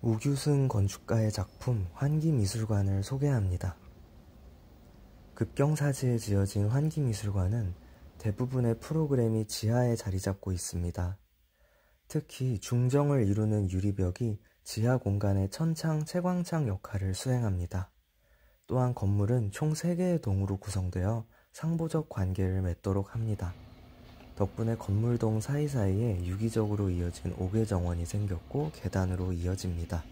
우규승 건축가의 작품 환기미술관을 소개합니다. 급경사지에 지어진 환기미술관은 대부분의 프로그램이 지하에 자리 잡고 있습니다. 특히 중정을 이루는 유리벽이 지하 공간의 천창, 채광창 역할을 수행합니다. 또한 건물은 총 3개의 동으로 구성되어 상보적 관계를 맺도록 합니다. 덕분에 건물동 사이사이에 유기적으로 이어진 옥외정원이 생겼고 계단으로 이어집니다.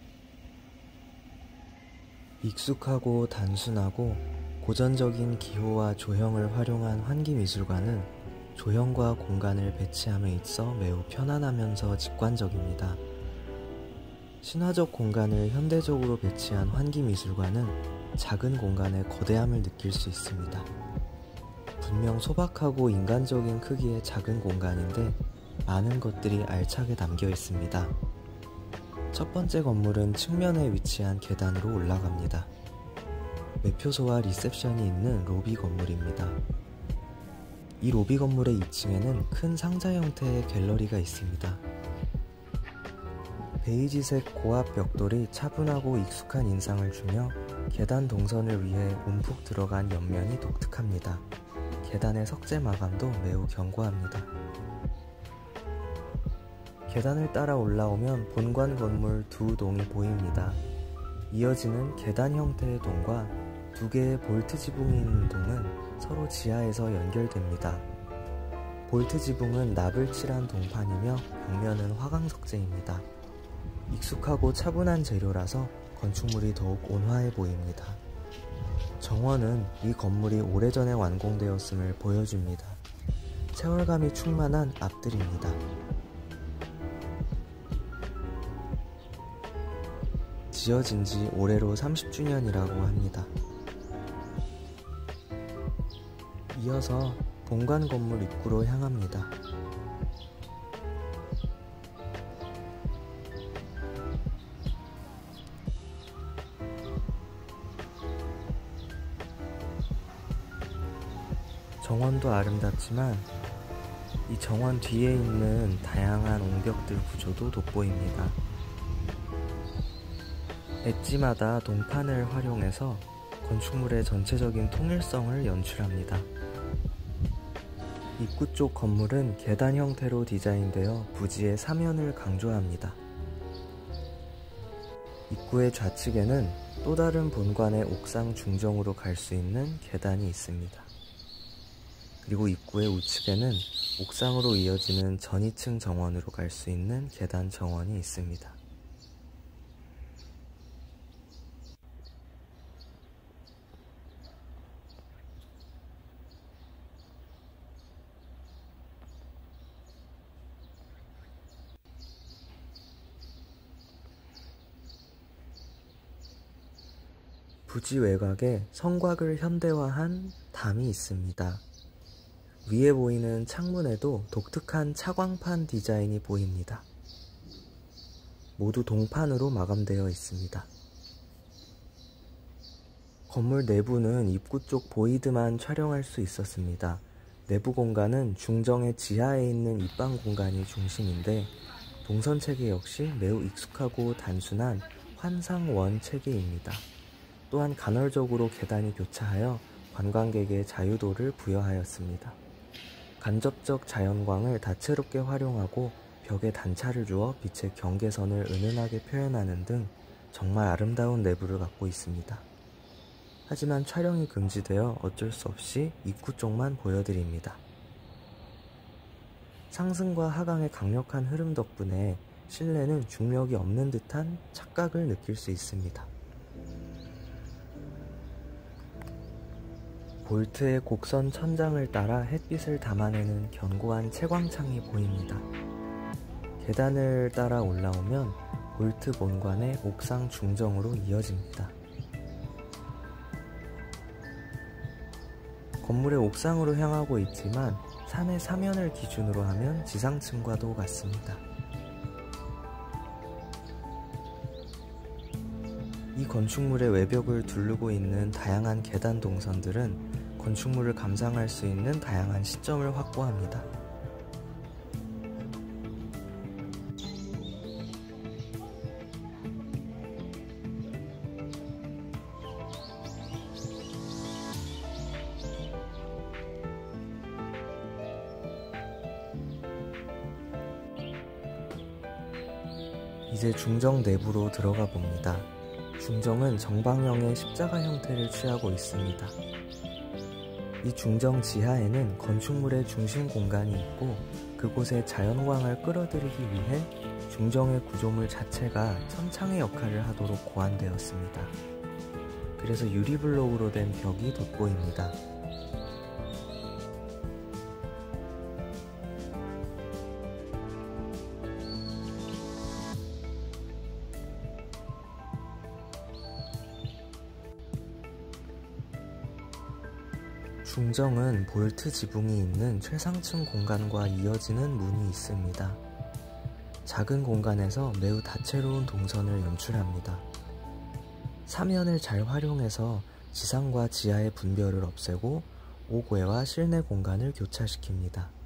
익숙하고 단순하고 고전적인 기호와 조형을 활용한 환기미술관은 조형과 공간을 배치함에 있어 매우 편안하면서 직관적입니다. 신화적 공간을 현대적으로 배치한 환기미술관은 작은 공간의 거대함을 느낄 수 있습니다. 분명 소박하고 인간적인 크기의 작은 공간인데 많은 것들이 알차게 담겨 있습니다. 첫 번째 건물은 측면에 위치한 계단으로 올라갑니다. 매표소와 리셉션이 있는 로비 건물입니다. 이 로비 건물의 2층에는 큰 상자 형태의 갤러리가 있습니다. 베이지색 고압 벽돌이 차분하고 익숙한 인상을 주며 계단 동선을 위해 움푹 들어간 옆면이 독특합니다. 계단의 석재 마감도 매우 견고합니다. 계단을 따라 올라오면 본관 건물 2동이 보입니다. 이어지는 계단 형태의 동과 2개의 볼트 지붕이 있는 동은 서로 지하에서 연결됩니다. 볼트 지붕은 납을 칠한 동판이며 벽면은 화강 석재입니다. 익숙하고 차분한 재료라서 건축물이 더욱 온화해 보입니다. 정원은 이 건물이 오래전에 완공되었음을 보여줍니다. 세월감이 충만한 앞들입니다. 지어진 지 올해로 30주년이라고 합니다. 이어서 본관 건물 입구로 향합니다. 정원도 아름답지만 이 정원 뒤에 있는 다양한 옹벽들 구조도 돋보입니다. 엣지마다 동판을 활용해서 건축물의 전체적인 통일성을 연출합니다. 입구 쪽 건물은 계단 형태로 디자인되어 부지의 사면을 강조합니다. 입구의 좌측에는 또 다른 본관의 옥상 중정으로 갈 수 있는 계단이 있습니다. 그리고 입구의 우측에는 옥상으로 이어지는 전이층 정원으로 갈 수 있는 계단 정원이 있습니다. 부지 외곽에 성곽을 현대화한 담이 있습니다. 위에 보이는 창문에도 독특한 차광판 디자인이 보입니다. 모두 동판으로 마감되어 있습니다. 건물 내부는 입구 쪽 보이드만 촬영할 수 있었습니다. 내부 공간은 중정의 지하에 있는 입방 공간이 중심인데 동선 체계 역시 매우 익숙하고 단순한 환상원 체계입니다. 또한 간헐적으로 계단이 교차하여 관광객의 자유도를 부여하였습니다. 간접적 자연광을 다채롭게 활용하고 벽에 단차를 주어 빛의 경계선을 은은하게 표현하는 등 정말 아름다운 내부를 갖고 있습니다. 하지만 촬영이 금지되어 어쩔 수 없이 입구 쪽만 보여드립니다. 상승과 하강의 강력한 흐름 덕분에 실내는 중력이 없는 듯한 착각을 느낄 수 있습니다. 볼트의 곡선 천장을 따라 햇빛을 담아내는 견고한 채광창이 보입니다. 계단을 따라 올라오면 볼트 본관의 옥상 중정으로 이어집니다. 건물의 옥상으로 향하고 있지만 산의 사면을 기준으로 하면 지상층과도 같습니다. 이 건축물의 외벽을 두르고 있는 다양한 계단 동선들은 건축물을 감상할 수 있는 다양한 시점을 확보합니다. 이제 중정 내부로 들어가 봅니다. 중정은 정방형의 십자가 형태를 취하고 있습니다. 이 중정 지하에는 건축물의 중심 공간이 있고 그곳에 자연광을 끌어들이기 위해 중정의 구조물 자체가 천창의 역할을 하도록 고안되었습니다. 그래서 유리블록으로 된 벽이 돋보입니다. 중정은 볼트 지붕이 있는 최상층 공간과 이어지는 문이 있습니다. 작은 공간에서 매우 다채로운 동선을 연출합니다. 사면을 잘 활용해서 지상과 지하의 분별을 없애고 옥외와 실내 공간을 교차시킵니다.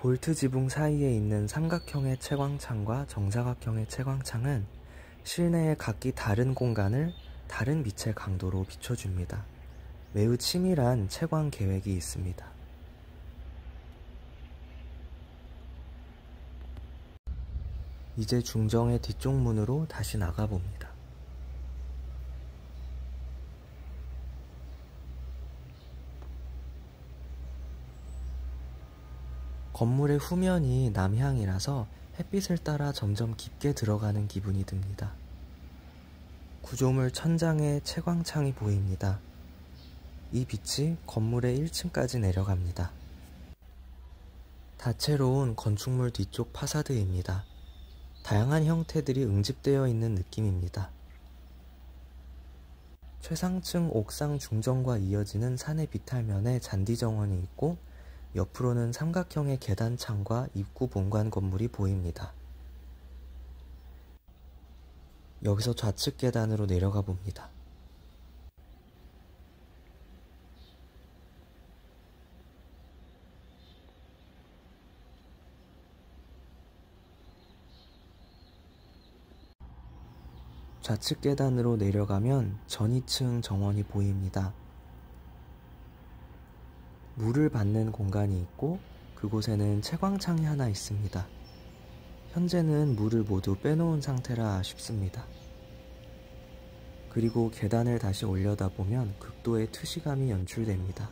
볼트 지붕 사이에 있는 삼각형의 채광창과 정사각형의 채광창은 실내의 각기 다른 공간을 다른 빛의 강도로 비춰줍니다. 매우 치밀한 채광 계획이 있습니다. 이제 중정의 뒤쪽 문으로 다시 나가봅니다. 건물의 후면이 남향이라서 햇빛을 따라 점점 깊게 들어가는 기분이 듭니다. 구조물 천장에 채광창이 보입니다. 이 빛이 건물의 1층까지 내려갑니다. 다채로운 건축물 뒤쪽 파사드입니다. 다양한 형태들이 응집되어 있는 느낌입니다. 최상층 옥상 중정과 이어지는 산의 비탈면에 잔디 정원이 있고 옆으로는 삼각형의 계단창과 입구 본관 건물이 보입니다. 여기서 좌측 계단으로 내려가 봅니다. 좌측 계단으로 내려가면 전이층 정원이 보입니다. 물을 받는 공간이 있고 그곳에는 채광창이 하나 있습니다. 현재는 물을 모두 빼놓은 상태라 아쉽습니다. 그리고 계단을 다시 올려다 보면 극도의 투시감이 연출됩니다.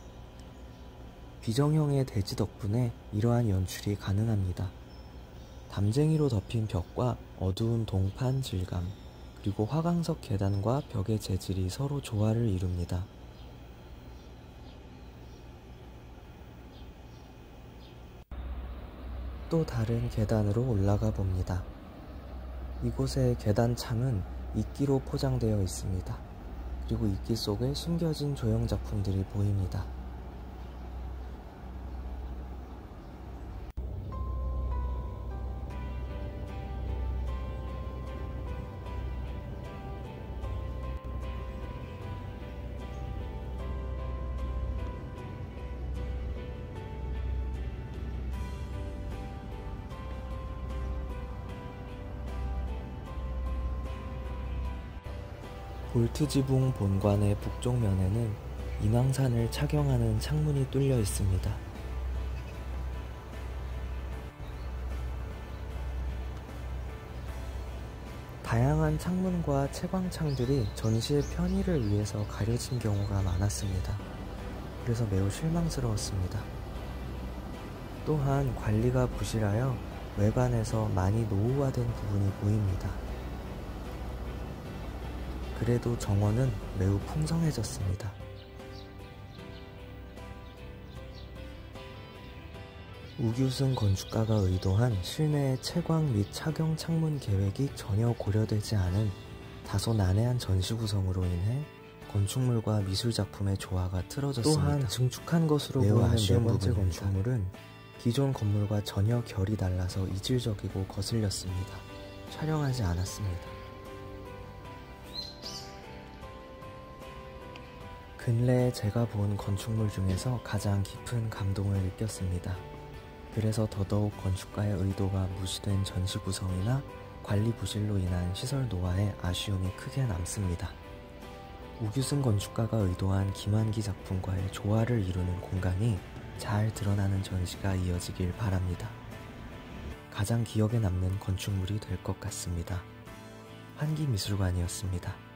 비정형의 대지 덕분에 이러한 연출이 가능합니다. 담쟁이로 덮인 벽과 어두운 동판 질감, 그리고 화강석 계단과 벽의 재질이 서로 조화를 이룹니다. 또 다른 계단으로 올라가 봅니다. 이곳의 계단 창은 이끼로 포장되어 있습니다. 그리고 이끼 속에 숨겨진 조형 작품들이 보입니다. 볼트 지붕 본관의 북쪽 면에는 인왕산을 착용하는 창문이 뚫려 있습니다. 다양한 창문과 채광창들이 전시의 편의를 위해서 가려진 경우가 많았습니다. 그래서 매우 실망스러웠습니다. 또한 관리가 부실하여 외관에서 많이 노후화된 부분이 보입니다. 그래도 정원은 매우 풍성해졌습니다. 우규승 건축가가 의도한 실내의 채광 및 착용 창문 계획이 전혀 고려되지 않은 다소 난해한 전시 구성으로 인해 건축물과 미술작품의 조화가 틀어졌습니다. 또한 증축한 것으로 보이는 네 번째 건축물은 기존 건물과 전혀 결이 달라서 이질적이고 거슬렸습니다. 촬영하지 않았습니다. 근래에 제가 본 건축물 중에서 가장 깊은 감동을 느꼈습니다. 그래서 더더욱 건축가의 의도가 무시된 전시 구성이나 관리 부실로 인한 시설 노화에 아쉬움이 크게 남습니다. 우규승 건축가가 의도한 김환기 작품과의 조화를 이루는 공간이 잘 드러나는 전시가 이어지길 바랍니다. 가장 기억에 남는 건축물이 될 것 같습니다. 환기미술관이었습니다.